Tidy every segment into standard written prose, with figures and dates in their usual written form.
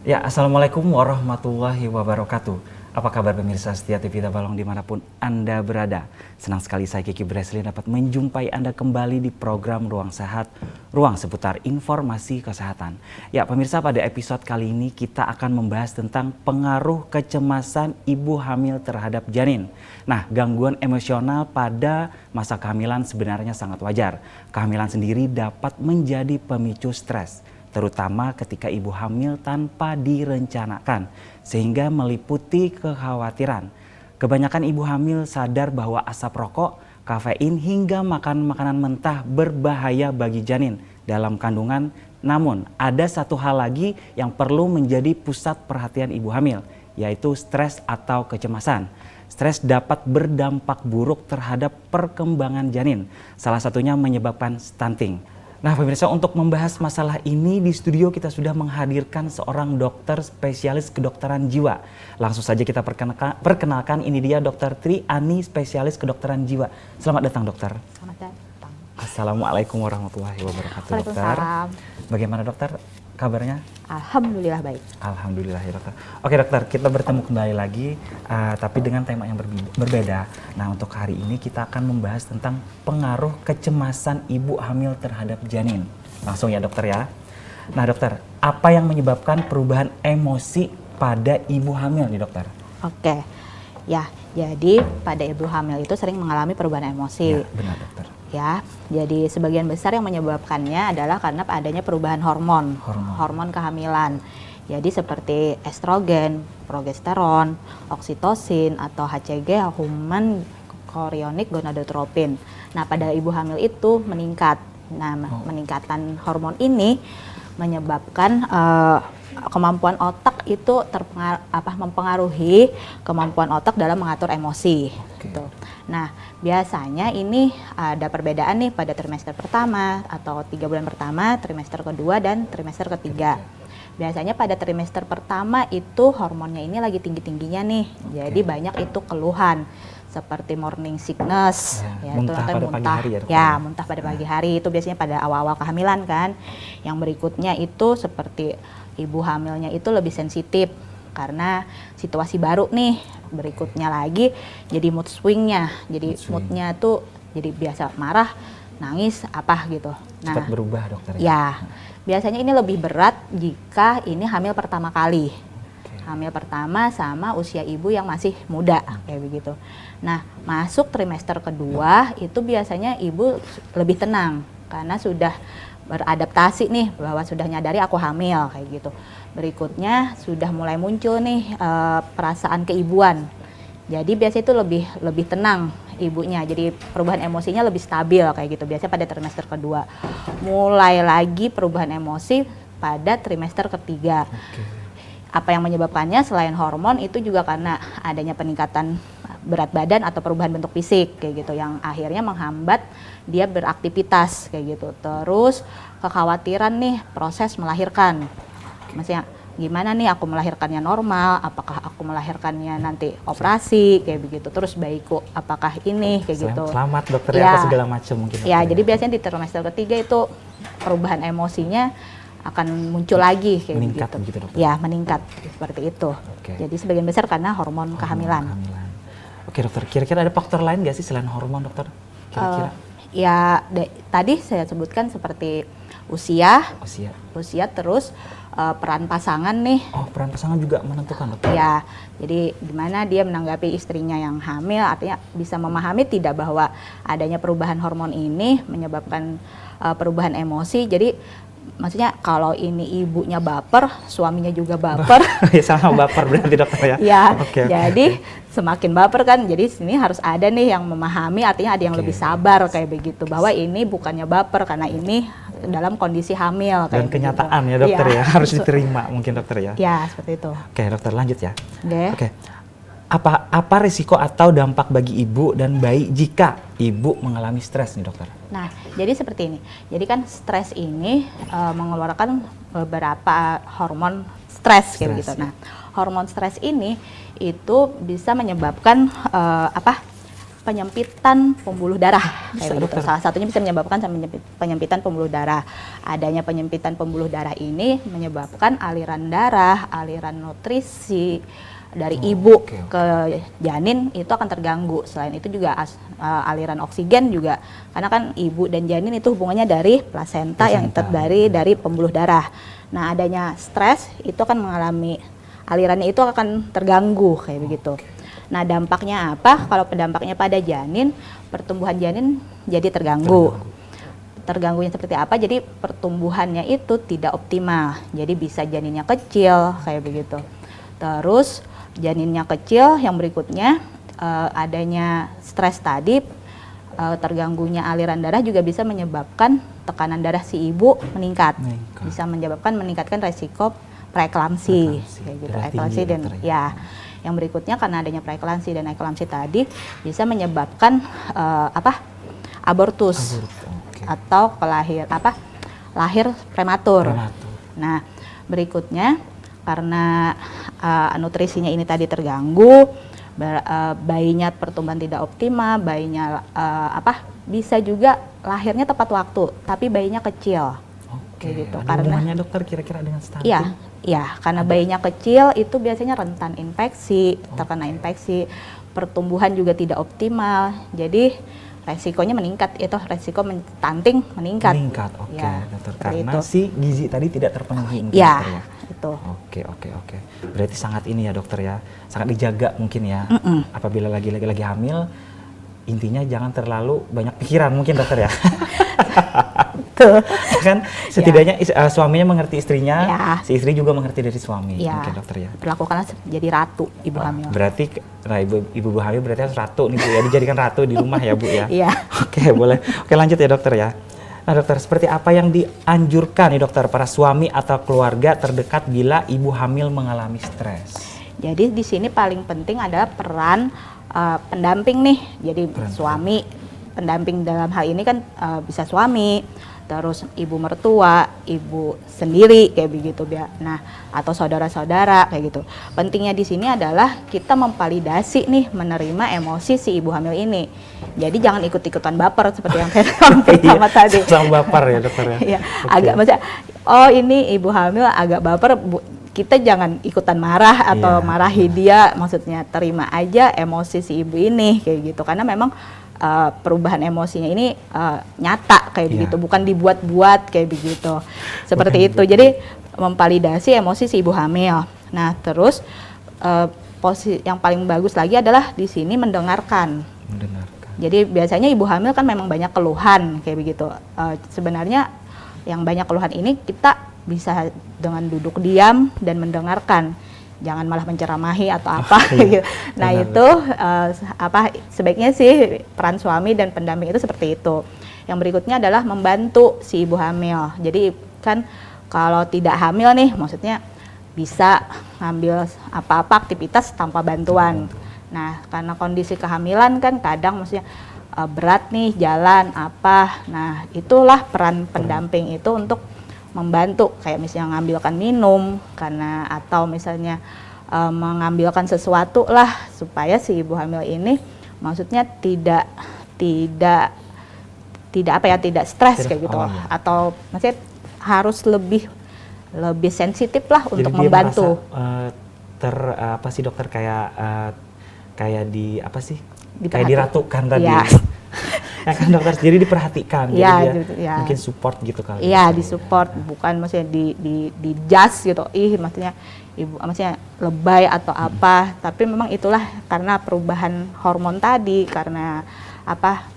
Ya, Assalamualaikum warahmatullahi wabarakatuh. Apa kabar pemirsa setia TV Tabalong dimanapun Anda berada? Senang sekali saya Kiki Breslin dapat menjumpai Anda kembali di program Ruang Sehat, ruang seputar informasi kesehatan. Ya pemirsa, pada episode kali ini kita akan membahas tentang pengaruh kecemasan ibu hamil terhadap janin. Nah, gangguan emosional pada masa kehamilan sebenarnya sangat wajar. Kehamilan sendiri dapat menjadi pemicu stres, terutama ketika ibu hamil tanpa direncanakan, sehingga meliputi kekhawatiran. Kebanyakan ibu hamil sadar bahwa asap rokok, kafein, hingga makan makanan mentah berbahaya bagi janin dalam kandungan. Namun, ada satu hal lagi yang perlu menjadi pusat perhatian ibu hamil, yaitu stres atau kecemasan. Stres dapat berdampak buruk terhadap perkembangan janin, salah satunya menyebabkan stunting. Nah pemirsa, untuk membahas masalah ini di studio kita sudah menghadirkan seorang dokter spesialis kedokteran jiwa. Langsung saja kita perkenalkan, ini dia Dr. Tri Ani, spesialis kedokteran jiwa. Selamat datang dokter. Selamat datang. Assalamualaikum warahmatullahi wabarakatuh dokter. Bagaimana dokter kabarnya? Alhamdulillah baik. Alhamdulillah ya dokter. Oke dokter, kita bertemu kembali lagi tapi dengan tema yang berbeda. Nah untuk hari ini kita akan membahas tentang pengaruh kecemasan ibu hamil terhadap janin. Langsung ya dokter ya. Nah dokter, apa yang menyebabkan perubahan emosi pada ibu hamil nih dokter? Oke, ya jadi pada ibu hamil itu sering mengalami perubahan emosi. Ya, benar dokter. Ya, jadi sebagian besar yang menyebabkannya adalah karena adanya perubahan hormon kehamilan. Jadi seperti estrogen, progesteron, oksitosin atau HCG, human chorionic gonadotropin. Nah, pada ibu hamil itu meningkat. Nah, meningkatan hormon ini menyebabkan kemampuan otak itu mempengaruhi kemampuan otak dalam mengatur emosi. Gitu. Nah, biasanya ini ada perbedaan nih pada trimester pertama atau 3 bulan pertama, trimester kedua dan trimester ketiga. Biasanya pada trimester pertama itu hormonnya ini lagi tinggi-tingginya nih. Jadi banyak itu keluhan seperti morning sickness, muntah pada pagi hari muntah pada pagi hari itu biasanya pada awal-awal kehamilan kan. Yang berikutnya itu seperti ibu hamilnya itu lebih sensitif karena situasi baru nih. Berikutnya lagi jadi mood swingnya, jadi moodnya tuh jadi biasa marah, nangis, apa gitu. Nah, cepat berubah dokter ya. Biasanya ini lebih berat jika ini hamil pertama kali. Hamil pertama sama usia ibu yang masih muda kayak begitu. Nah, masuk trimester kedua itu biasanya ibu lebih tenang karena sudah beradaptasi nih bahwa sudah nyadari aku hamil kayak gitu. Berikutnya sudah mulai muncul nih perasaan keibuan. Jadi biasanya itu lebih tenang ibunya. Jadi perubahan emosinya lebih stabil kayak gitu. Biasanya pada trimester kedua. Mulai lagi perubahan emosi pada trimester ketiga. Apa yang menyebabkannya selain hormon itu juga karena adanya peningkatan berat badan atau perubahan bentuk fisik kayak gitu yang akhirnya menghambat dia beraktivitas kayak gitu. Terus kekhawatiran nih proses melahirkan. Maksudnya gimana nih aku melahirkannya normal, apakah aku melahirkannya nanti operasi kayak begitu. Terus bayiku apakah ini kayak gitu. Selamat dokter ya, apa segala macam mungkin. Ya, jadi biasanya di trimester ketiga itu perubahan emosinya akan muncul lagi kayak meningkat begitu. Dokter? Ya, meningkat seperti itu. Jadi sebagian besar karena hormon kehamilan. Oke dokter, kira-kira ada faktor lain nggak sih selain hormon dokter? Kira-kira? Tadi saya sebutkan seperti usia terus peran pasangan nih. Oh, peran pasangan juga menentukan dokter? Ya, jadi gimana dia menanggapi istrinya yang hamil, artinya bisa memahami tidak bahwa adanya perubahan hormon ini menyebabkan perubahan emosi. Jadi maksudnya kalau ini ibunya baper, suaminya juga baper. Ya sama baper berarti dokter ya? Ya, jadi semakin baper kan, jadi sini harus ada nih yang memahami, artinya ada yang lebih sabar kayak begitu. Bahwa ini bukannya baper karena ini dalam kondisi hamil. Dan kenyataan ya dokter ya, harus diterima mungkin dokter ya? Ya, seperti itu. Oke dokter, lanjut ya. Oke. Apa risiko atau dampak bagi ibu dan bayi jika ibu mengalami stres nih dokter? Nah, jadi seperti ini. Jadi kan stres ini mengeluarkan beberapa hormon stres kayak gitu. Nah, hormon stres ini itu bisa menyebabkan penyempitan pembuluh darah. Bisa, Kayak begitu. dokter? Salah satunya bisa menyebabkan penyempitan pembuluh darah. Adanya penyempitan pembuluh darah ini menyebabkan aliran darah, aliran nutrisi dari ibu ke janin itu akan terganggu. Selain itu juga aliran oksigen juga, karena kan ibu dan janin itu hubungannya dari plasenta yang terdiri dari pembuluh darah. Nah, adanya stres itu akan mengalami alirannya itu akan terganggu kayak begitu. Nah, dampaknya apa? Kalau dampaknya pada janin, pertumbuhan janin jadi terganggu. Terganggunya seperti apa? Jadi pertumbuhannya itu tidak optimal. Jadi bisa janinnya kecil kayak begitu. Terus janinnya kecil, yang berikutnya adanya stres tadi, terganggunya aliran darah juga bisa menyebabkan tekanan darah si ibu meningkat. Bisa menyebabkan meningkatkan resiko preeklamsi kayak gitu. Eklamsi dan ya. Yang berikutnya karena adanya preeklamsi dan eklamsi tadi bisa menyebabkan abortus atau lahir prematur. Nah, berikutnya karena nutrisinya ini tadi terganggu, bayinya pertumbuhan tidak optimal, bayinya bisa juga lahirnya tepat waktu, tapi bayinya kecil. Gitu. Ada hubungannya dokter kira-kira dengan stunting? Iya, karena bayinya kecil itu biasanya rentan infeksi, terkena infeksi, pertumbuhan juga tidak optimal, jadi resikonya meningkat, itu resiko stunting meningkat. Dokter, karena si gizi tadi tidak terpenuhi. Ya, itu. Oke. Berarti sangat ini ya dokter ya, sangat dijaga mungkin ya. Apabila lagi hamil, intinya jangan terlalu banyak pikiran mungkin dokter ya. Kan setidaknya suaminya mengerti istrinya, si istri juga mengerti dari suami. Mungkin dokter ya. Perlakukanlah jadi ratu ibu hamil. Berarti ibu hamil berarti harus ratu nih Bu ya, dijadikan ratu di rumah ya Bu ya. Iya. Oke, boleh. Oke, lanjut ya dokter ya. Nah dokter, seperti apa yang dianjurkan nih dokter para suami atau keluarga terdekat bila ibu hamil mengalami stres? Jadi di sini paling penting adalah peran pendamping nih. Jadi suami, pendamping dalam hal ini kan bisa suami, terus ibu mertua, ibu sendiri kayak begitu ya. Nah, atau saudara-saudara kayak gitu. Pentingnya di sini adalah kita memvalidasi nih, menerima emosi si ibu hamil ini. Jadi jangan ikut-ikutan baper seperti yang saya pertama tadi. Sama baper ya dokter ya. Iya, agak maksudnya ini ibu hamil agak baper, kita jangan ikutan marah atau marahi dia, maksudnya terima aja emosi si ibu ini kayak gitu. Karena memang perubahan emosinya ini nyata kayak begitu, bukan dibuat-buat kayak begitu. Seperti itu. Jadi memvalidasi emosi si ibu hamil. Nah, terus posisi yang paling bagus lagi adalah di sini mendengarkan. Jadi biasanya ibu hamil kan memang banyak keluhan kayak begitu. Sebenarnya yang banyak keluhan ini kita bisa dengan duduk diam dan mendengarkan. Jangan malah menceramahi atau apa gitu. Nah, itu sebaiknya sih peran suami dan pendamping itu seperti itu. Yang berikutnya adalah membantu si ibu hamil. Jadi kan kalau tidak hamil nih, maksudnya bisa ngambil apa-apa aktivitas tanpa bantuan. Nah, karena kondisi kehamilan kan kadang maksudnya berat nih jalan apa. Nah, itulah peran pendamping itu untuk membantu, kayak misalnya mengambilkan minum karena, atau misalnya mengambilkan sesuatu lah supaya si ibu hamil ini maksudnya tidak stres kayak gitu, atau maksudnya harus lebih sensitif lah untuk membantu. Jadi dokter kayak diratukan tadi. Ya kan dokter, jadi diperhatikan, jadi mungkin support gitu kali. Iya, disupport, bukan maksudnya di judge gitu. Maksudnya ibu maksudnya lebay atau apa, tapi memang itulah karena perubahan hormon tadi, karena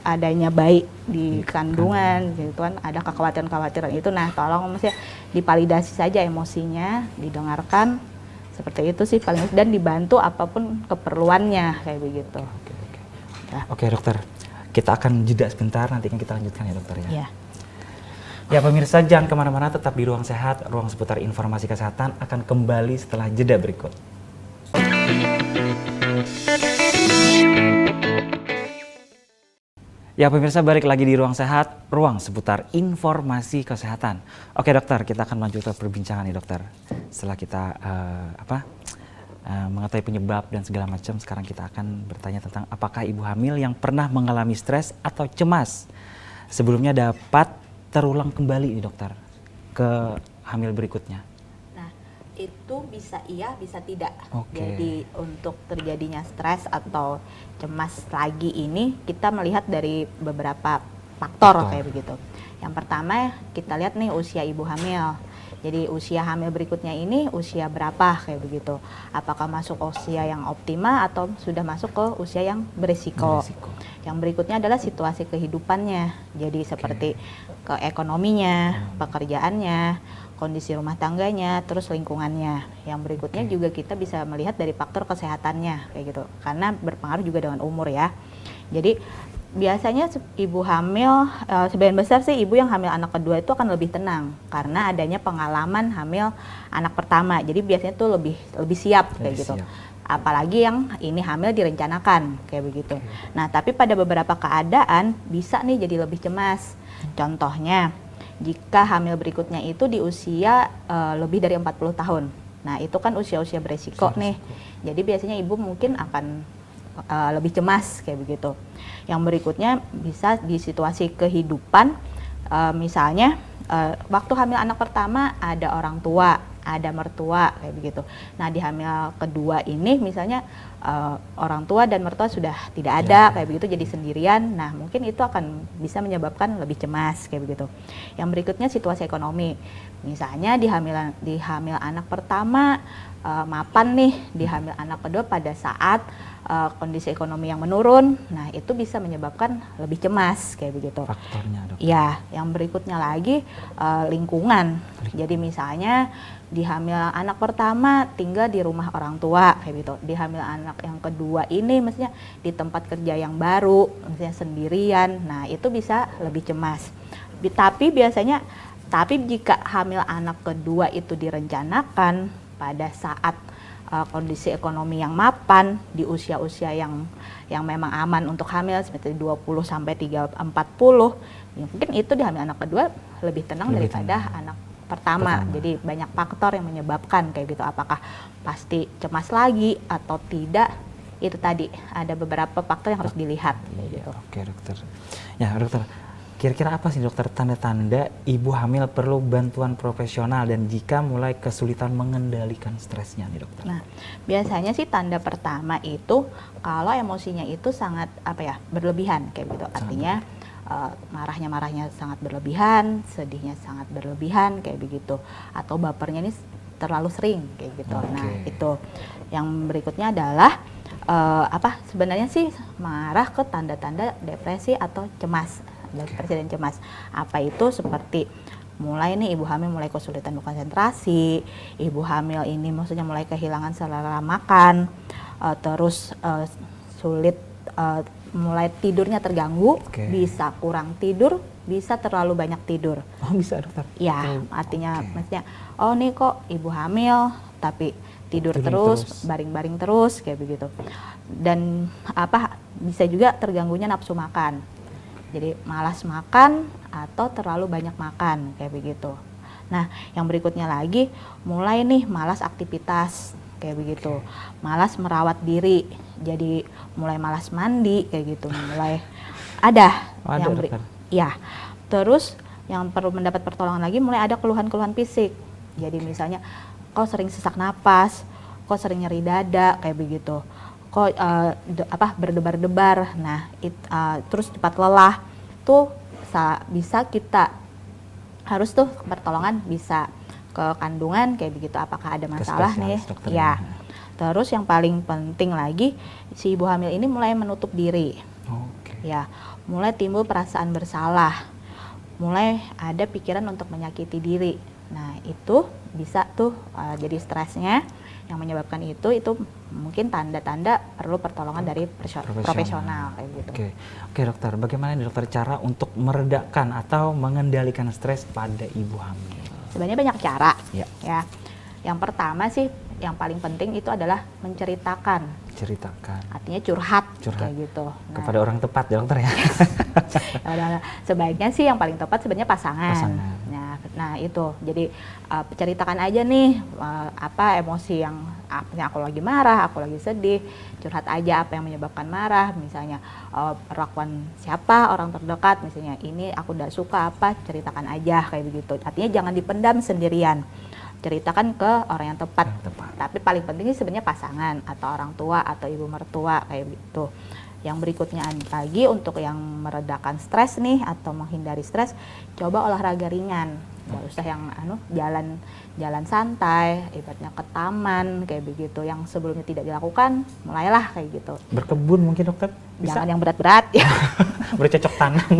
adanya bayi di kandungan gitu kan, ada kekhawatiran itu. Nah, tolong maksudnya divalidasi saja emosinya, didengarkan, seperti itu sih paling, dan dibantu apapun keperluannya kayak begitu. Oke dokter, kita akan jeda sebentar, nanti kan kita lanjutkan ya dokter ya. Iya. Ya pemirsa, jangan kemana-mana, tetap di Ruang Sehat, ruang seputar informasi kesehatan akan kembali setelah jeda berikut. Ya pemirsa, balik lagi di Ruang Sehat, ruang seputar informasi kesehatan. Oke dokter, kita akan lanjutkan perbincangan nih dokter. Setelah kita mengetahui penyebab dan segala macam. Sekarang kita akan bertanya tentang apakah ibu hamil yang pernah mengalami stres atau cemas sebelumnya dapat terulang kembali nih dokter ke hamil berikutnya. Nah, itu bisa iya, bisa tidak. Oke. Jadi untuk terjadinya stres atau cemas lagi ini kita melihat dari beberapa faktor kayak begitu. Yang pertama kita lihat nih usia ibu hamil. Jadi usia hamil berikutnya ini usia berapa kayak begitu. Apakah masuk usia yang optimal atau sudah masuk ke usia yang berisiko. Yang berikutnya adalah situasi kehidupannya. Jadi seperti keekonominya, pekerjaannya, kondisi rumah tangganya, terus lingkungannya. Yang berikutnya juga kita bisa melihat dari faktor kesehatannya kayak gitu. Karena berpengaruh juga dengan umur ya. Jadi biasanya ibu hamil, sebagian besar sih ibu yang hamil anak kedua itu akan lebih tenang karena adanya pengalaman hamil anak pertama. Jadi biasanya tuh lebih siap kayak gitu. Apalagi yang ini hamil direncanakan kayak begitu. Nah, tapi pada beberapa keadaan bisa nih jadi lebih cemas. Contohnya, jika hamil berikutnya itu di usia lebih dari 40 tahun. Nah, itu kan usia-usia beresiko nih. Jadi biasanya ibu mungkin akan lebih cemas kayak begitu. Yang berikutnya bisa di situasi kehidupan, misalnya waktu hamil anak pertama ada orang tua, ada mertua kayak begitu. Nah di hamil kedua ini misalnya orang tua dan mertua sudah tidak ada kayak begitu, jadi sendirian. Nah mungkin itu akan bisa menyebabkan lebih cemas kayak begitu. Yang berikutnya situasi ekonomi, misalnya di hamil anak pertama mapan nih, di hamil anak kedua pada saat kondisi ekonomi yang menurun, nah itu bisa menyebabkan lebih cemas kayak begitu. Faktornya dok. Ya, yang berikutnya lagi lingkungan. Jadi misalnya di hamil anak pertama tinggal di rumah orang tua kayak gitu. Di hamil anak yang kedua ini maksudnya di tempat kerja yang baru, misalnya sendirian. Nah, itu bisa lebih cemas. Tapi jika hamil anak kedua itu direncanakan pada saat kondisi ekonomi yang mapan di usia-usia yang memang aman untuk hamil seperti 20 sampai 40, ya mungkin itu di hamil anak kedua lebih tenang daripada anak pertama. Jadi banyak faktor yang menyebabkan kayak gitu, apakah pasti cemas lagi atau tidak, itu tadi ada beberapa faktor yang harus dilihat kayak gitu. Oke dokter. Ya dokter, kira-kira apa sih dokter tanda-tanda ibu hamil perlu bantuan profesional dan jika mulai kesulitan mengendalikan stresnya nih dokter? Nah, biasanya sih tanda pertama itu kalau emosinya itu sangat berlebihan kayak gitu. Artinya marahnya sangat berlebihan, sedihnya sangat berlebihan kayak begitu. Atau bapernya ini terlalu sering kayak gitu. Nah, itu. Yang berikutnya adalah sebenarnya sih marah ke tanda-tanda depresi atau cemas. Depresi dan cemas. Apa itu? Seperti mulai nih ibu hamil mulai kesulitan berkonsentrasi, ibu hamil ini maksudnya mulai kehilangan selera makan, terus sulit, mulai tidurnya terganggu, bisa kurang tidur, bisa terlalu banyak tidur. Oh bisa dokter? Ya, artinya maksudnya, oh nih kok ibu hamil tapi tidur terus, baring-baring terus kayak begitu. Dan bisa juga terganggunya nafsu makan. Jadi malas makan atau terlalu banyak makan kayak begitu. Nah, yang berikutnya lagi mulai nih malas aktivitas kayak begitu. Malas merawat diri. Jadi mulai malas mandi kayak gitu. Mulai ada ya. Terus yang perlu mendapat pertolongan lagi mulai ada keluhan-keluhan fisik. Jadi misalnya kok sering sesak napas, kok sering nyeri dada kayak begitu. Kok berdebar-debar. Nah, terus cepat lelah tuh bisa kita harus tuh pertolongan bisa ke kandungan kayak begitu, apakah ada masalah nih ya. Terus yang paling penting lagi si ibu hamil ini mulai menutup diri. Ya, mulai timbul perasaan bersalah, mulai ada pikiran untuk menyakiti diri. Nah, itu bisa tuh jadi stresnya yang menyebabkan itu mungkin tanda-tanda perlu pertolongan dari profesional kayak gitu. Oke dokter, bagaimana dokter cara untuk meredakan atau mengendalikan stres pada ibu hamil? Sebenarnya banyak cara ya. Yang pertama sih yang paling penting itu adalah menceritakan. Artinya curhat. Kayak gitu. Nah, kepada orang tepat ya dokter ya. Sebaiknya sih yang paling tepat sebenarnya pasangan. Nah, Nah itu, jadi ceritakan aja nih apa emosi yang aku lagi marah, aku lagi sedih, curhat aja apa yang menyebabkan marah, misalnya perlakuan siapa orang terdekat, misalnya ini aku tidak suka apa, ceritakan aja kayak begitu. Artinya jangan dipendam sendirian, ceritakan ke orang yang tepat. Tapi paling penting sebenarnya pasangan atau orang tua atau ibu mertua kayak gitu. Yang berikutnya lagi untuk yang meredakan stres nih atau menghindari stres, coba olahraga ringan. Nggak usah yang jalan santai, ibaratnya ke taman kayak begitu. Yang sebelumnya tidak dilakukan, mulailah kayak gitu. Berkebun mungkin dokter? Bisa? Jangan yang berat-berat ya. Bercocok tanam.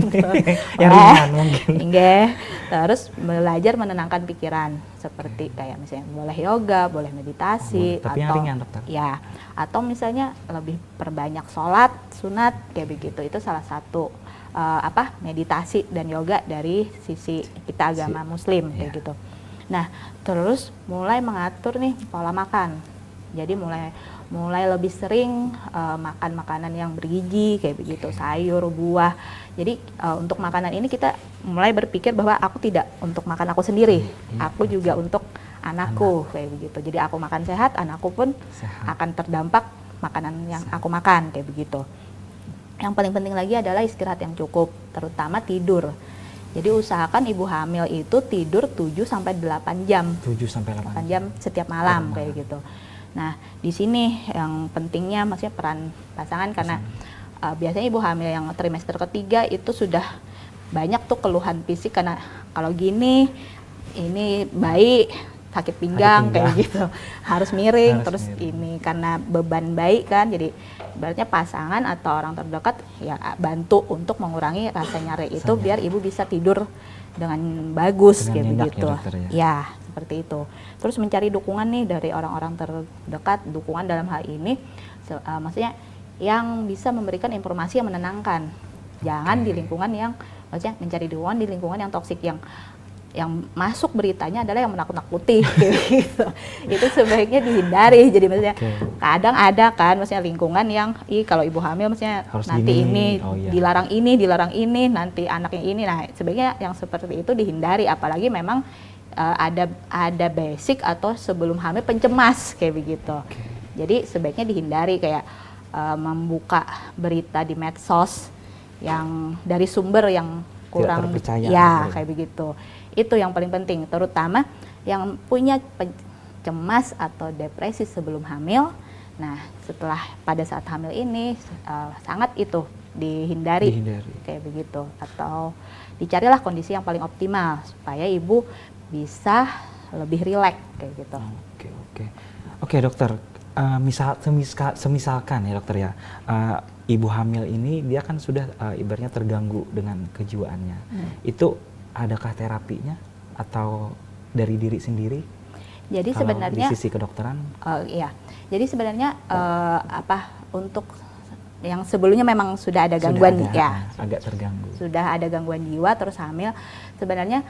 Yang ringan mungkin. Enggak. Terus belajar menenangkan pikiran seperti kayak misalnya boleh yoga, boleh meditasi, tapi yang ringan dokter. Ya, atau misalnya lebih perbanyak sholat sunat kayak begitu. Itu salah satu meditasi dan yoga dari sisi kita agama Muslim kayak gitu. Nah, terus mulai mengatur nih pola makan. Jadi mulai lebih sering makan makanan yang bergizi kayak begitu, sayur, buah. Jadi untuk makanan ini kita mulai berpikir bahwa aku tidak untuk makan aku sendiri, aku juga untuk anakku kayak begitu. Jadi aku makan sehat, anakku pun akan terdampak makanan yang aku makan kayak begitu. Yang paling penting lagi adalah istirahat yang cukup, terutama tidur. Jadi usahakan ibu hamil itu tidur 7 sampai 8 jam. 7 sampai 8 jam setiap malam kayak gitu. Nah, di sini yang pentingnya maksudnya peran pasangan karena biasanya ibu hamil yang trimester ketiga itu sudah banyak tuh keluhan fisik karena kalau gini ini bayi sakit pinggang kayak gitu. Harus miring ini karena beban bayi kan. Jadi berarti pasangan atau orang terdekat ya bantu untuk mengurangi rasa nyeri itu biar ibu bisa tidur dengan bagus kayak begitu. Ya, seperti itu. Terus mencari dukungan nih dari orang-orang terdekat, dukungan dalam hal ini maksudnya yang bisa memberikan informasi yang menenangkan. Jangan di lingkungan yang maksudnya mencari dukungan di lingkungan yang toksik yang masuk beritanya adalah yang menakut-nakuti gitu. Itu sebaiknya dihindari. Jadi maksudnya kadang ada kan maksudnya lingkungan yang kalau ibu hamil maksudnya harus nanti ini dilarang ini, nanti anaknya ini. Nah, sebaiknya yang seperti itu dihindari apalagi memang ada basic atau sebelum hamil pencemas kayak begitu. Jadi sebaiknya dihindari kayak membuka berita di medsos yang dari sumber yang kurang ya kayak begitu. Itu yang paling penting, terutama yang punya cemas atau depresi sebelum hamil. Nah, setelah pada saat hamil ini sangat itu dihindari kayak begitu, atau dicarilah kondisi yang paling optimal supaya ibu bisa lebih rileks kayak gitu. Oke dokter, semisalkan ya dokter ya, ibu hamil ini dia kan sudah ibaratnya terganggu dengan kejiwaannya. Itu adakah terapinya atau dari diri sendiri? Jadi kalau sebenarnya di sisi kedokteran? Iya. Jadi sebenarnya untuk yang sebelumnya memang sudah ada gangguan agak terganggu. Sudah ada gangguan jiwa terus hamil. Sebenarnya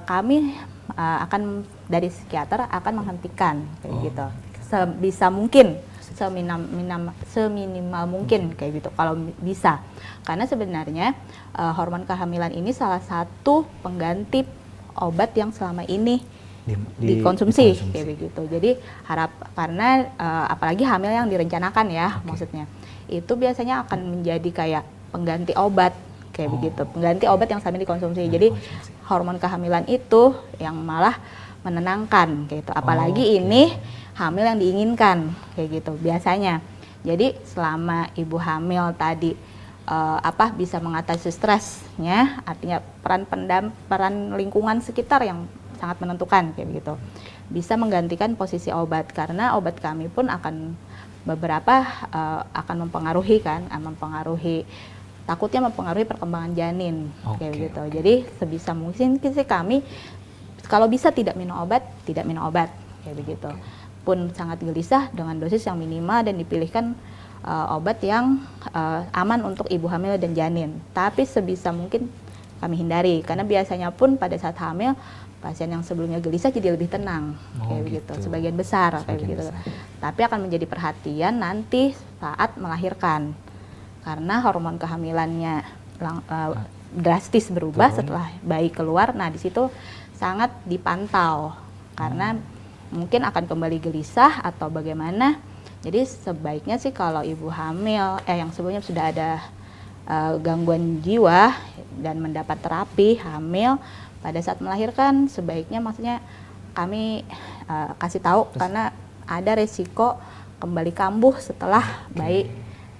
kami akan dari psikiater akan menghentikan kayak gitu. Sebisa mungkin seminimal mungkin kayak gitu kalau bisa. Karena sebenarnya hormon kehamilan ini salah satu pengganti obat yang selama ini dikonsumsi kayak begitu. Jadi karena apalagi hamil yang direncanakan ya maksudnya. Itu biasanya akan menjadi kayak pengganti obat kayak begitu. Pengganti obat yang selama ini dikonsumsi. Jadi hormon kehamilan itu yang malah menenangkan kayak gitu. Apalagi ini hamil yang diinginkan kayak gitu biasanya. Jadi selama ibu hamil tadi bisa mengatasi stresnya, artinya peran lingkungan sekitar yang sangat menentukan kayak begitu. Bisa menggantikan posisi obat karena obat kami pun akan beberapa akan mempengaruhi takutnya mempengaruhi perkembangan janin kayak begitu. Jadi sebisa mungkin sih kami kalau bisa tidak minum obat kayak begitu. Pun sangat gelisah dengan dosis yang minimal dan dipilihkan obat yang aman untuk ibu hamil dan janin. Tapi sebisa mungkin kami hindari karena biasanya pun pada saat hamil pasien yang sebelumnya gelisah jadi lebih tenang kayak begitu. Sebagian besar kayak begitu. Tapi akan menjadi perhatian nanti saat melahirkan karena hormon kehamilannya drastis berubah setelah bayi keluar. Nah di situ sangat dipantau karena mungkin akan kembali gelisah atau bagaimana. Jadi sebaiknya sih kalau ibu hamil yang sebelumnya sudah ada gangguan jiwa dan mendapat terapi hamil pada saat melahirkan, sebaiknya maksudnya kami kasih tahu karena ada resiko kembali kambuh setelah bayi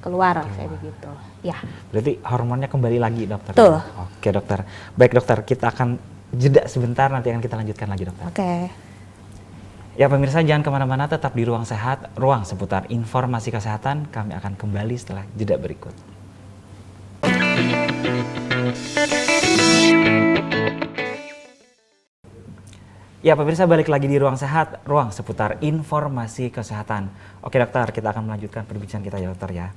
keluar kayak begitu. Ya. Berarti hormonnya kembali lagi, dokter. Betul. Oke, dokter. Baik, dokter, kita akan jeda sebentar, nanti akan kita lanjutkan lagi, dokter. Oke. Ya, pemirsa, jangan kemana-mana, tetap di Ruang Sehat, ruang seputar informasi kesehatan. Kami akan kembali setelah jeda berikut. Ya, pemirsa, balik lagi di Ruang Sehat, ruang seputar informasi kesehatan. Oke, dokter, kita akan melanjutkan perbincangan kita ya, dokter ya.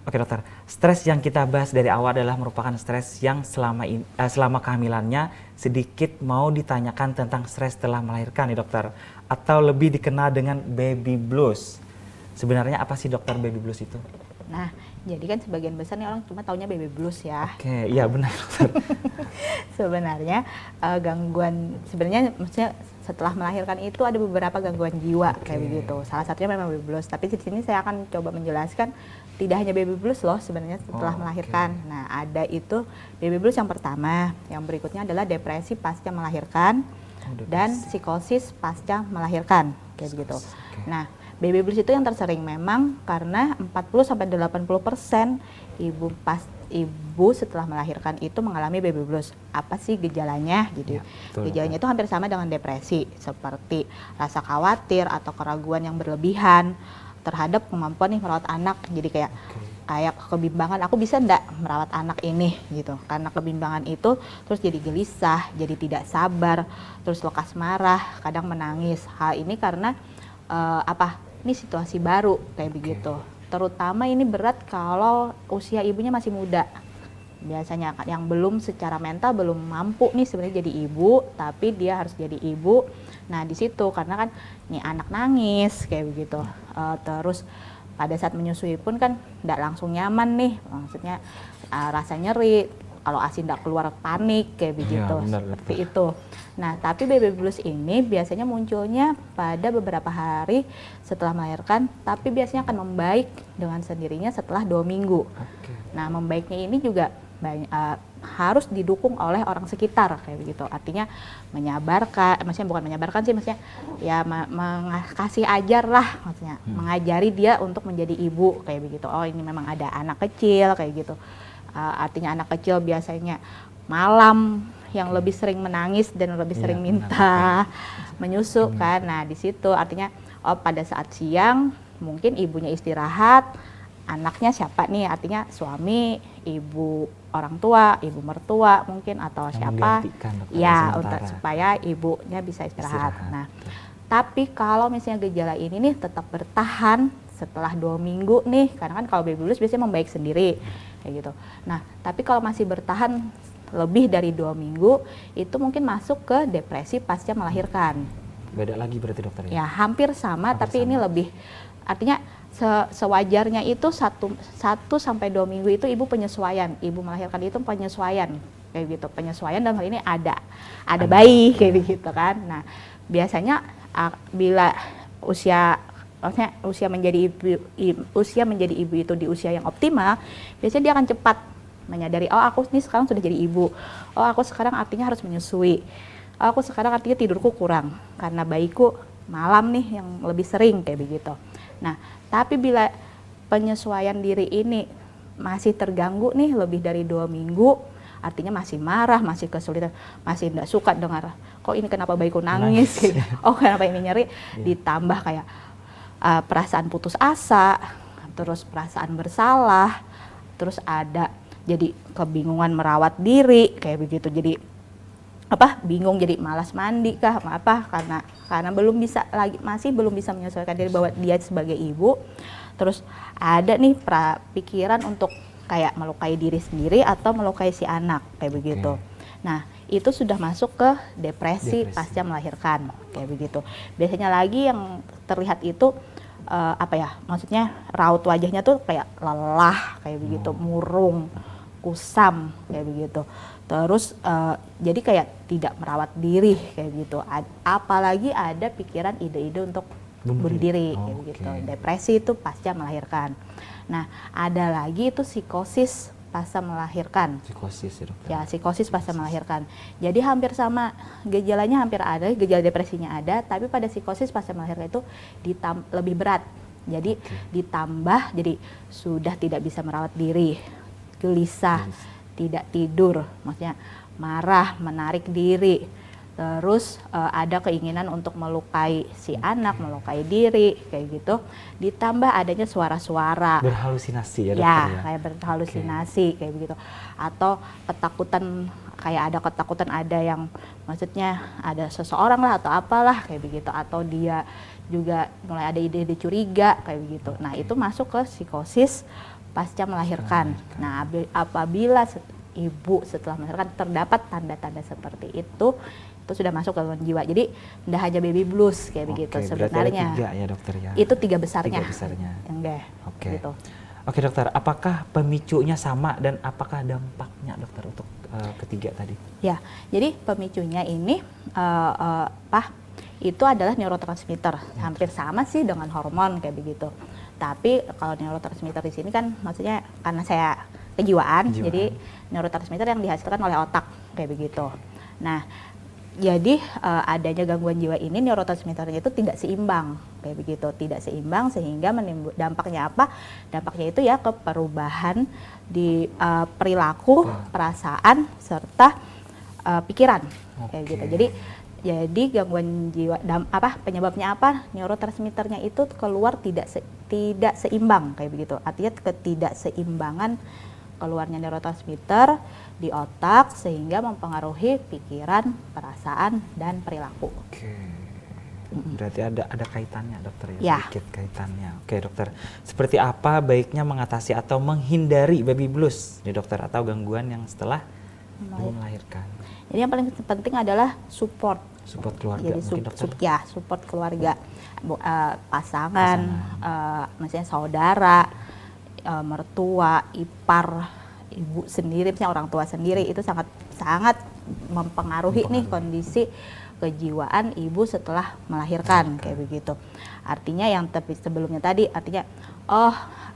Oke, dokter, stres yang kita bahas dari awal adalah merupakan stres yang selama kehamilannya sedikit mau ditanyakan tentang stres setelah melahirkan nih, dokter, atau lebih dikenal dengan baby blues. Sebenarnya apa sih, dokter, baby blues itu? Nah, jadi kan sebagian besar nih orang cuma taunya baby blues ya. Oke, iya benar, dokter. Sebenarnya gangguan, sebenarnya maksudnya setelah melahirkan itu ada beberapa gangguan jiwa kayak begitu. Salah satunya memang baby blues. Tapi di sini saya akan coba menjelaskan tidak hanya baby blues loh sebenarnya setelah melahirkan. Nah, ada itu baby blues yang pertama. Yang berikutnya adalah depresi pasca melahirkan dan psikosis pasca melahirkan kayak begitu. Nah, baby blues itu yang tersering memang karena 40-80% ibu setelah melahirkan itu mengalami baby blues. Apa sih gejalanya gitu? Gejalanya itu hampir sama dengan depresi, seperti rasa khawatir atau keraguan yang berlebihan terhadap kemampuan nih merawat anak. Jadi kayak kebimbangan, aku bisa enggak merawat anak ini gitu. Karena kebimbangan itu terus jadi gelisah, jadi tidak sabar, terus lekas marah, kadang menangis. Hal ini karena ini situasi baru kayak begitu. Terutama ini berat kalau usia ibunya masih muda. Biasanya yang belum secara mental belum mampu nih sebenarnya jadi ibu, tapi dia harus jadi ibu. Nah, di situ karena kan nih anak nangis kayak begitu. Terus pada saat menyusui pun kan tidak langsung nyaman nih. Maksudnya rasa nyeri, kalau ASI tidak keluar panik kayak begitu. Ya, seperti itu. Nah, tapi baby blues ini biasanya munculnya pada beberapa hari setelah melahirkan, tapi biasanya akan membaik dengan sendirinya setelah 2 minggu. Nah, membaiknya ini juga harus didukung oleh orang sekitar kayak begitu. Artinya menyabarkan, maksudnya bukan menyabarkan sih, maksudnya ya kasih ajar lah, maksudnya mengajari dia untuk menjadi ibu kayak begitu. Oh, ini memang ada anak kecil kayak gitu. Artinya anak kecil biasanya malam yang lebih sering menangis dan lebih sering minta menyusu kan. Nah, di situ artinya pada saat siang mungkin ibunya istirahat, anaknya siapa nih? Artinya suami, ibu orang tua, ibu mertua mungkin atau yang siapa. Ya, untuk supaya ibunya bisa istirahat. Nah, tapi kalau misalnya gejala ini nih tetap bertahan setelah 2 minggu nih, karena kan kalau baby blues biasanya membaik sendiri kayak gitu. Nah, tapi kalau masih bertahan lebih dari 2 minggu, itu mungkin masuk ke depresi pasca melahirkan. Beda lagi berarti, dokter ya? Ya, hampir sama, tapi ini lebih, artinya sewajarnya itu 1-2 minggu itu ibu penyesuaian, ibu melahirkan itu penyesuaian kayak gitu. Penyesuaian dalam hal ini ada bayi kayak begitu kan. Nah, biasanya bila usia menjadi ibu itu di usia yang optimal, biasanya dia akan cepat menyadari, oh aku nih sekarang sudah jadi ibu, oh aku sekarang artinya harus menyusui, oh aku sekarang artinya tidurku kurang karena bayiku malam nih yang lebih sering kayak begitu. Nah, tapi bila penyesuaian diri ini masih terganggu nih lebih dari 2 minggu, artinya masih marah, masih kesulitan, masih tidak suka dengar, kok ini kenapa bayiku nangis, gitu. Oh kenapa ini nyeri, ditambah kayak perasaan putus asa, terus perasaan bersalah, terus ada jadi kebingungan merawat diri kayak begitu. Jadi bingung, jadi malas mandi kah karena masih belum bisa menyesuaikan diri bahwa dia sebagai ibu. Terus ada nih pikiran untuk kayak melukai diri sendiri atau melukai si anak kayak begitu. Nah, itu sudah masuk ke depresi pasca melahirkan kayak begitu. Biasanya lagi yang terlihat itu maksudnya raut wajahnya tuh kayak lelah kayak begitu, murung, kusam kayak begitu. Terus jadi kayak tidak merawat diri kayak gitu. Apalagi ada pikiran ide-ide untuk bunuh diri kayak begitu. Depresi itu pasca melahirkan. Nah, ada lagi itu psikosis pasca melahirkan. Psikosis ya dokter. Ya, psikosis pasca melahirkan. Jadi hampir sama, gejalanya hampir ada, gejala depresinya ada, tapi pada psikosis pasca melahirkan itu lebih berat. Jadi ditambah, jadi sudah tidak bisa merawat diri, gelisah, tidak tidur, maksudnya marah, menarik diri, terus ada keinginan untuk melukai si anak, melukai diri, kayak gitu. Ditambah adanya suara-suara. Berhalusinasi ya dokter Ya, ya? kayak berhalusinasi, kayak begitu. Atau ketakutan, kayak ada ketakutan, ada yang maksudnya ada seseorang lah atau apalah, kayak begitu. Atau dia juga mulai ada ide-ide curiga, kayak begitu. Nah, itu masuk ke psikosis pasca melahirkan. Nah, apabila ibu setelah melahirkan terdapat tanda-tanda seperti itu sudah masuk ke gangguan jiwa. Jadi tidak hanya baby blues kayak begitu sebenarnya. Ada 3 ya dokter ya? Itu 3 besarnya. 3 besarnya. Enggak. Gitu. Oke dokter, apakah pemicunya sama dan apakah dampaknya dokter untuk ketiga tadi? Ya, jadi pemicunya ini itu adalah neurotransmitter. Hampir sama sih dengan hormon kayak begitu. Tapi kalau neurotransmitter di sini kan maksudnya karena saya kejiwaan, jadi neurotransmitter yang dihasilkan oleh otak kayak begitu. Nah, jadi adanya gangguan jiwa ini neurotransmitternya itu tidak seimbang kayak begitu, tidak seimbang sehingga dampaknya apa? Dampaknya itu ya ke perubahan di perilaku, perasaan serta pikiran kayak gitu. Jadi gangguan jiwa penyebabnya apa? Neurotransmitternya itu keluar tidak seimbang kayak begitu. Artinya ketidakseimbangan keluarnya neurotransmitter di otak sehingga mempengaruhi pikiran, perasaan dan perilaku. Berarti ada kaitannya dokter ya? Ya. Sedikit kaitannya. Oke dokter, seperti apa baiknya mengatasi atau menghindari baby blues nih dokter, atau gangguan yang setelah melahirkan? Jadi yang paling penting adalah support keluarga. Jadi mungkin dokter? support keluarga, pasangan. Misalnya saudara, mertua, ipar, ibu sendiri, misalnya orang tua sendiri, itu sangat mempengaruhi nih kondisi kejiwaan ibu setelah melahirkan kayak begitu. Artinya yang sebelumnya tadi, artinya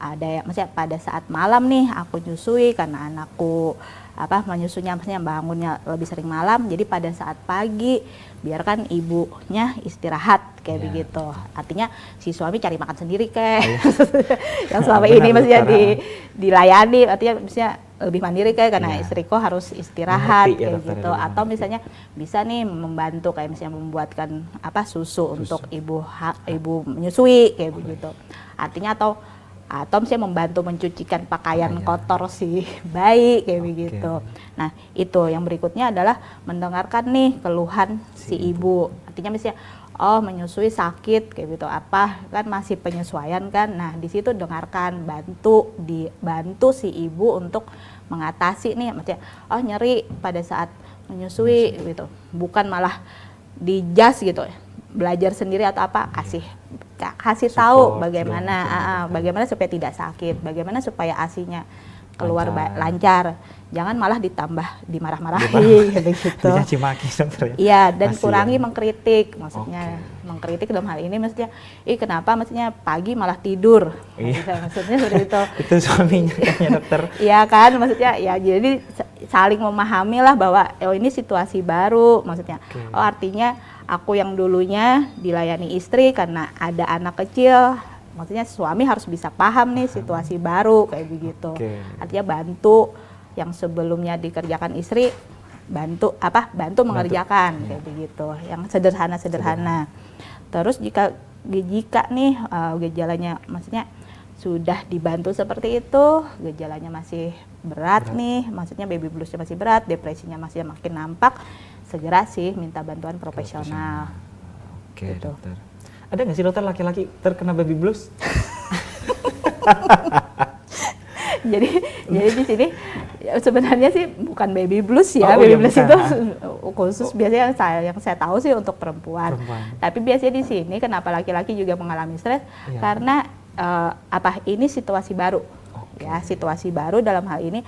ada ya, maksudnya pada saat malam nih aku nyusui karena anakku menyusunya, maksudnya bangunnya lebih sering malam, jadi pada saat pagi biarkan ibunya istirahat kayak begitu. Artinya si suami cari makan sendiri kayak yang selama ini maksudnya dilayani, artinya maksudnya lebih mandiri kayak karena istriku harus istirahat kayak gitu. Atau misalnya bisa nih membantu kayak misalnya membuatkan susu untuk ibu menyusui kayak begitu. Artinya atau misalnya membantu mencucikan pakaian kotor si bayi kayak begitu. Nah, itu yang berikutnya adalah mendengarkan nih keluhan si ibu. Artinya misalnya menyusui sakit kayak gitu, kan masih penyesuaian kan. Nah, di situ dengarkan, bantu si ibu untuk mengatasi nih, maksudnya nyeri pada saat menyusui gitu. Bukan malah dijas gitu. Belajar sendiri atau kasih tahu bagaimana supaya tidak sakit, bagaimana supaya ASI-nya keluar lancar. Jangan malah ditambah dimarah-marahi gitu. Dicaci maki dokter ya. Iya, dan kurangi mengkritik, maksudnya mengkritik dalam hal ini maksudnya kenapa maksudnya pagi malah tidur. Maksudnya seperti itu. Itu suaminya kayaknya dokter. Iya kan, maksudnya ya jadi saling memahami lah bahwa ini situasi baru, maksudnya artinya aku yang dulunya dilayani istri karena ada anak kecil, maksudnya suami harus bisa paham nih situasi baru kayak begitu. Artinya bantu yang sebelumnya dikerjakan istri, bantu mengerjakan kayak begitu, yang sederhana. Terus jika nih gejalanya maksudnya sudah dibantu seperti itu, gejalanya masih berat nih, maksudnya baby bluesnya masih berat, depresinya masih makin nampak, segera sih minta bantuan profesional. Gitu. Dokter. Ada nggak sih dokter laki-laki terkena baby blues? jadi di sini sebenarnya sih bukan baby blues ya, baby blues itu khusus biasanya yang saya tahu sih untuk perempuan. Tapi biasanya di sini kenapa laki-laki juga mengalami stres karena ini situasi baru. Ya, situasi baru dalam hal ini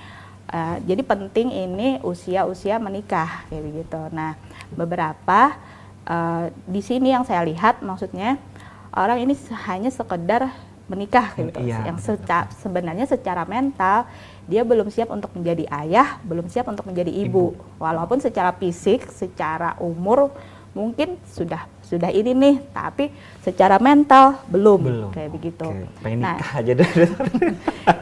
Jadi penting ini usia menikah kayak begitu. Nah, beberapa di sini yang saya lihat maksudnya orang ini hanya sekedar menikah gitu. Iya, Yang sebenarnya secara mental dia belum siap untuk menjadi ayah, belum siap untuk menjadi ibu. Walaupun secara fisik, secara umur mungkin sudah ini nih, tapi secara mental belum. Kayak begitu. Pengen nikah aja deh.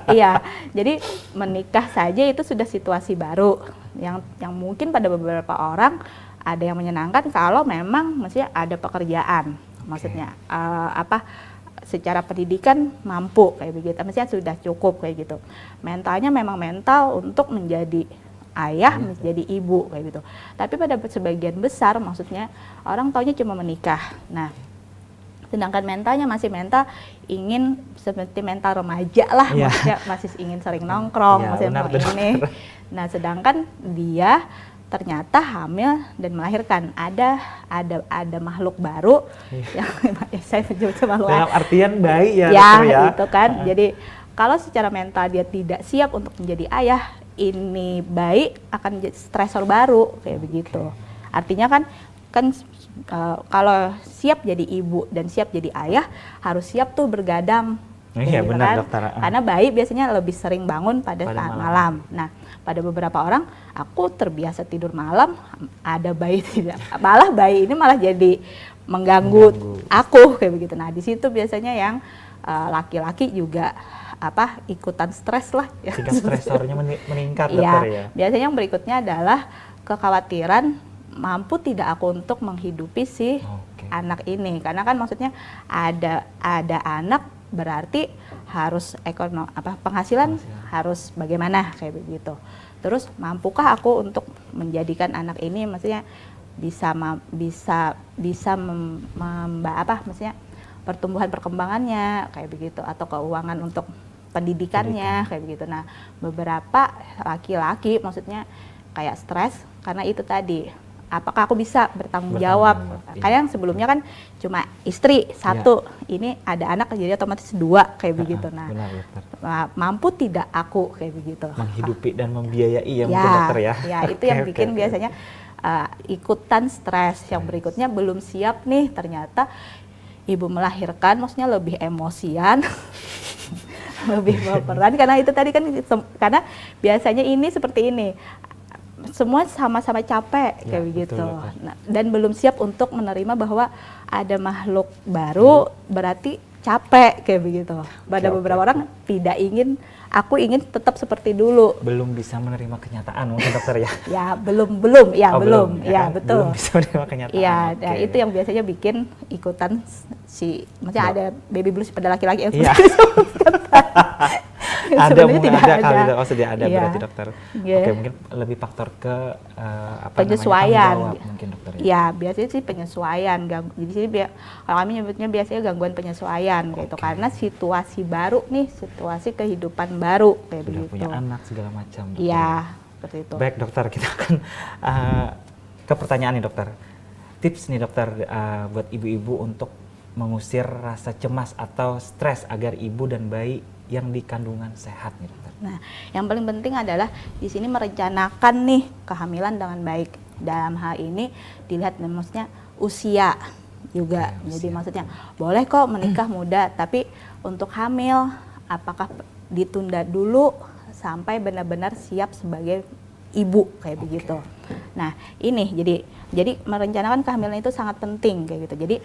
Iya, jadi menikah saja itu sudah situasi baru yang mungkin pada beberapa orang ada yang menyenangkan kalau memang maksudnya ada pekerjaan, maksudnya secara pendidikan mampu kayak begitu, maksudnya sudah cukup kayak gitu. Mentalnya memang mental untuk menjadi ayah, menjadi ibu kayak gitu. Tapi pada sebagian besar maksudnya orang taunya cuma menikah. Nah, sedangkan mentalnya masih mental ingin seperti mental remaja lah, maksudnya masih ingin sering nongkrong, maksudnya ini. Nah, sedangkan dia ternyata hamil dan melahirkan, ada makhluk baru yang saya menyebut makhluk dalam artian bayi ya, itu kan. Jadi kalau secara mental dia tidak siap untuk menjadi ayah, ini bayi akan jadi stresor baru kayak begitu. Artinya kan kalau siap jadi ibu dan siap jadi ayah harus siap tuh bergadang. Iya benar dokter. Karena bayi biasanya lebih sering bangun pada saat malam. Nah, pada beberapa orang aku terbiasa tidur malam, ada bayi tidak, malah bayi ini malah jadi mengganggu aku kayak begitu. Nah, di situ biasanya yang laki-laki juga ikutan stres lah. Tingkat stresornya meningkat dokter ya. Biasanya yang berikutnya adalah kekhawatiran mampu tidak aku untuk menghidupi si anak ini, karena kan maksudnya ada anak berarti harus penghasilan harus bagaimana kayak begitu. Terus mampukah aku untuk menjadikan anak ini maksudnya bisa maksudnya pertumbuhan perkembangannya kayak begitu, atau keuangan untuk pendidikannya kayak begitu. Nah, beberapa laki-laki maksudnya kayak stres karena itu tadi, apakah aku bisa bertanggung jawab? Kayak yang sebelumnya kan cuma istri satu, ini ada anak jadi otomatis dua kayak begitu. Nah, mampu tidak aku kayak begitu menghidupi dan membiayai ya mungkin dokter ya. Ya itu yang bikin biasanya ikutan stres. Yang berikutnya belum siap nih, ternyata ibu melahirkan maksudnya lebih emosian. Lebih baperan karena itu tadi kan, karena biasanya ini seperti ini, semua sama-sama capek kayak begitu. Nah, dan belum siap untuk menerima bahwa ada makhluk baru, berarti capek kayak begitu. Pada beberapa orang tidak ingin, aku ingin tetap seperti dulu. Belum bisa menerima kenyataan mungkin dokter ya. Ya belum, belum. Ya betul. Belum bisa menerima kenyataan. Iya, nah, itu yang biasanya bikin ikutan maksudnya ada baby blues pada laki-laki yang seperti itu. Ada mungkin ada kali, ada berarti dokter. Oke, mungkin lebih faktor ke penyesuaian mungkin dokter ya. Ya, biasanya sih penyesuaian. Jadi sini kalau kami nyebutnya biasanya gangguan penyesuaian gitu, karena situasi baru nih, situasi kehidupan baru kayak begitu. Punya anak segala macam. Iya, seperti itu. Baik dokter, kita akan ke pertanyaan nih dokter. Tips nih dokter buat ibu-ibu untuk mengusir rasa cemas atau stres agar ibu dan bayi yang di kandungan sehat nih dokter. Nah, yang paling penting adalah di sini merencanakan nih kehamilan dengan baik. Dalam hal ini dilihat maksudnya usia juga. Jadi maksudnya boleh kok menikah muda, tapi untuk hamil apakah ditunda dulu sampai benar-benar siap sebagai ibu kayak begitu. Nah, ini jadi merencanakan kehamilan itu sangat penting kayak gitu. Jadi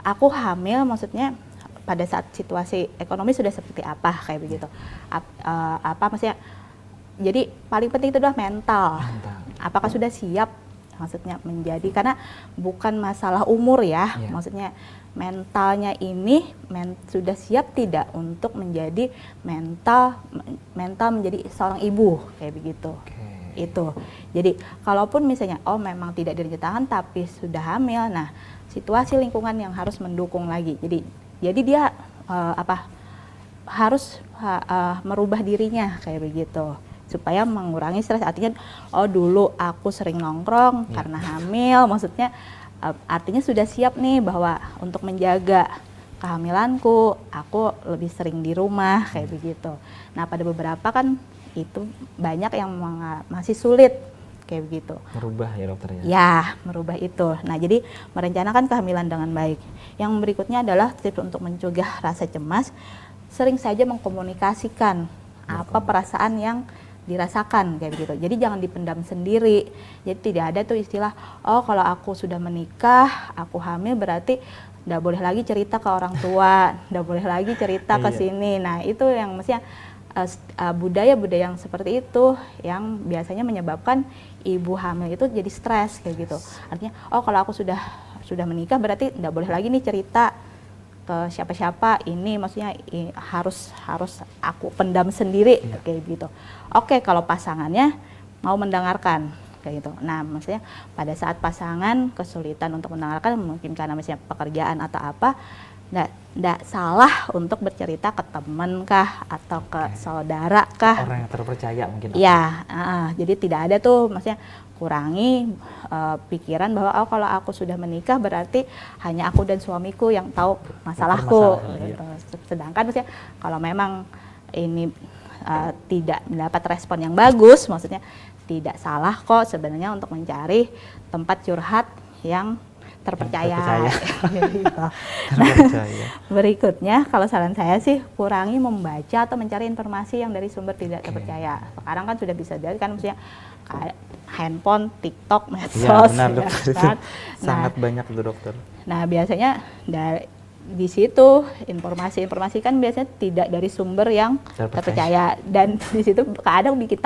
aku hamil maksudnya pada saat situasi ekonomi sudah seperti apa kayak begitu. Maksudnya jadi paling penting itu adalah mental. Apakah sudah siap maksudnya menjadi, karena bukan masalah umur ya. Maksudnya mentalnya ini sudah siap tidak untuk menjadi mental menjadi seorang ibu kayak begitu. Itu. Jadi kalaupun misalnya memang tidak direncanakan tapi sudah hamil, nah situasi lingkungan yang harus mendukung lagi. Jadi dia harus merubah dirinya kayak begitu supaya mengurangi stres. Artinya dulu aku sering nongkrong karena hamil, maksudnya artinya sudah siap nih bahwa untuk menjaga kehamilanku aku lebih sering di rumah kayak begitu. Nah, pada beberapa kan itu banyak yang masih sulit kayak begitu. Merubah ya dokter ya? Ya, merubah itu. Nah, jadi merencanakan kehamilan dengan baik. Yang berikutnya adalah tips untuk mencegah rasa cemas, sering saja mengkomunikasikan apa perasaan yang dirasakan kayak begitu. Jadi jangan dipendam sendiri. Jadi tidak ada tuh istilah, oh kalau aku sudah menikah, aku hamil berarti nggak boleh lagi cerita ke orang tua, nggak boleh lagi cerita ke sini. Nah, itu yang mestinya budaya-budaya yang seperti itu yang biasanya menyebabkan ibu hamil itu jadi stres kayak gitu. Artinya, oh kalau aku sudah menikah berarti nggak boleh lagi nih cerita ke siapa-siapa, ini maksudnya harus aku pendam sendiri kayak gitu. Oke, kalau pasangannya mau mendengarkan kayak gitu. Nah, maksudnya pada saat pasangan kesulitan untuk mendengarkan, mungkin karena misalnya pekerjaan atau apa, nggak salah untuk bercerita ke teman kah atau ke saudara kah, orang yang terpercaya mungkin. Ya, jadi tidak ada tuh, maksudnya kurangi pikiran bahwa oh kalau aku sudah menikah berarti hanya aku dan suamiku yang tahu masalahku. Gitu. Sedangkan maksudnya kalau memang ini tidak mendapat respon yang bagus, maksudnya tidak salah kok sebenarnya untuk mencari tempat curhat yang terpercaya. Berikutnya, kalau saran saya sih kurangi membaca atau mencari informasi yang dari sumber tidak terpercaya. Sekarang kan sudah bisa jadi kan, maksudnya kayak handphone, TikTok, medsos. Ya, benar dokter. Kan? Sangat banyak tuh dokter. Nah, biasanya di situ informasi kan biasanya tidak dari sumber yang terpercaya, dan di situ kadang bikin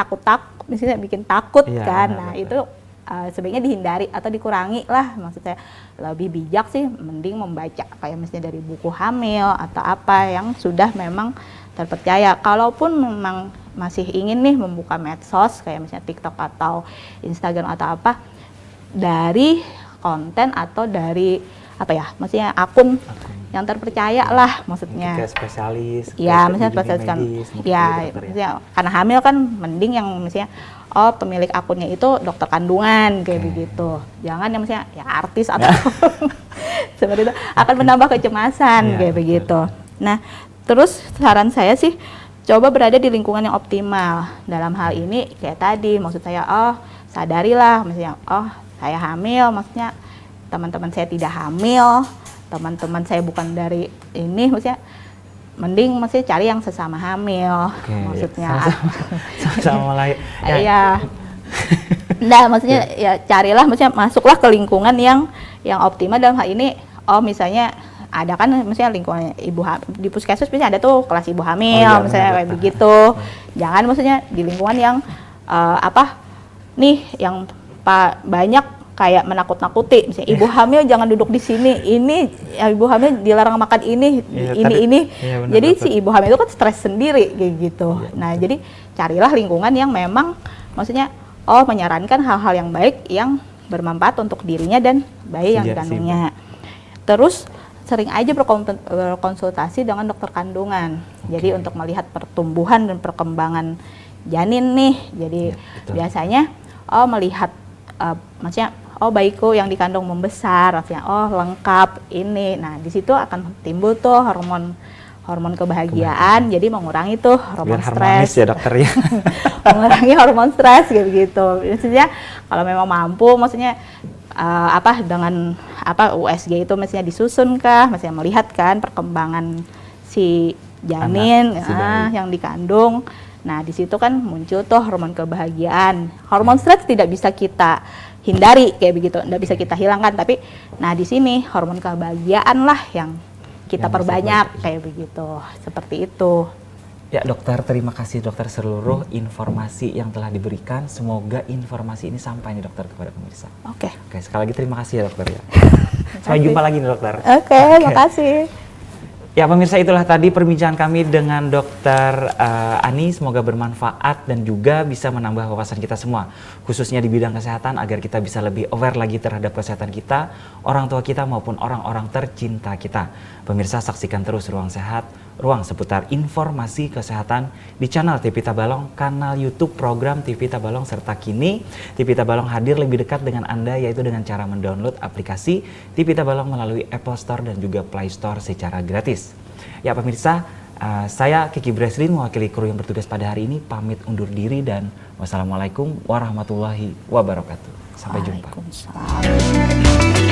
misalnya bikin takut kan. Nah, itu sebaiknya dihindari atau dikurangi lah. Maksud saya lebih bijak sih mending membaca kayak misalnya dari buku hamil atau apa yang sudah memang terpercaya. Kalaupun memang masih ingin nih membuka medsos kayak misalnya TikTok atau Instagram atau apa, dari konten atau dari apa ya, maksudnya akun yang terpercaya lah, maksudnya kayak spesialis ya, misalnya spesialis kan ya, maksudnya karena hamil kan mending yang misalnya oh pemilik akunnya itu dokter kandungan kayak begitu, jangan yang misalnya ya artis atau seperti itu, akan menambah kecemasan kayak begitu. Nah, terus saran saya sih coba berada di lingkungan yang optimal. Dalam hal ini kayak tadi, maksud saya oh sadarilah misalnya oh saya hamil, maksudnya teman-teman saya tidak hamil, teman-teman saya bukan dari ini, maksudnya mending masih cari yang sesama hamil, maksudnya sama lain. Ya, nah maksudnya ya carilah, maksudnya masuklah ke lingkungan yang optimal. Dalam hal ini, oh misalnya ada kan, misalnya lingkungan ibu di puskesmas misalnya ada tuh kelas ibu hamil, misalnya kayak begitu. Jangan maksudnya di lingkungan yang yang banyak kayak menakut-nakuti, misalnya ibu hamil jangan duduk di sini, ini ibu hamil dilarang makan ini, ini. Ya, benar, jadi si ibu hamil itu kan stres sendiri kayak gitu. Ya, nah, jadi carilah lingkungan yang memang maksudnya menyarankan hal-hal yang baik yang bermanfaat untuk dirinya dan bayi yang dikandungnya. Terus sering aja berkonsultasi dengan dokter kandungan. Jadi untuk melihat pertumbuhan dan perkembangan janin nih. Jadi biasanya melihat maksudnya bayiku yang dikandung membesar, maksudnya lengkap ini. Nah, di situ akan timbul tuh hormon kebahagiaan, jadi mengurangi tuh hormon stres. Ya dokter ya. Mengurangi hormon stres kayak gitu. Maksudnya kalau memang mampu, maksudnya dengan USG itu maksudnya disusun kah, maksudnya melihat kan perkembangan si janin yang dikandung. Nah, di situ kan muncul tuh hormon kebahagiaan. Hormon stres tidak bisa kita hindari kayak begitu, tidak bisa kita hilangkan, tapi nah di sini hormon kebahagiaan lah yang kita perbanyak kayak begitu, seperti itu. Ya dokter, terima kasih dokter seluruh informasi yang telah diberikan. Semoga informasi ini sampai nih dokter kepada pemirsa. Oke, sekali lagi terima kasih ya dokter ya. Sampai jumpa lagi nih dokter. Oke, makasih. Ya pemirsa, itulah tadi perbincangan kami dengan Dokter Ani. Semoga bermanfaat dan juga bisa menambah wawasan kita semua, khususnya di bidang kesehatan, agar kita bisa lebih aware lagi terhadap kesehatan kita, orang tua kita maupun orang-orang tercinta kita. Pemirsa, saksikan terus Ruang Sehat, ruang seputar informasi kesehatan di channel TV Tabalong, kanal YouTube program TV Tabalong, serta kini TV Tabalong hadir lebih dekat dengan Anda, yaitu dengan cara mendownload aplikasi TV Tabalong melalui Apple Store dan juga Play Store secara gratis. Ya pemirsa, Saya Kiki Breslin mewakili kru yang bertugas pada hari ini pamit undur diri dan wassalamualaikum warahmatullahi wabarakatuh. Sampai jumpa. Waalaikumsalam.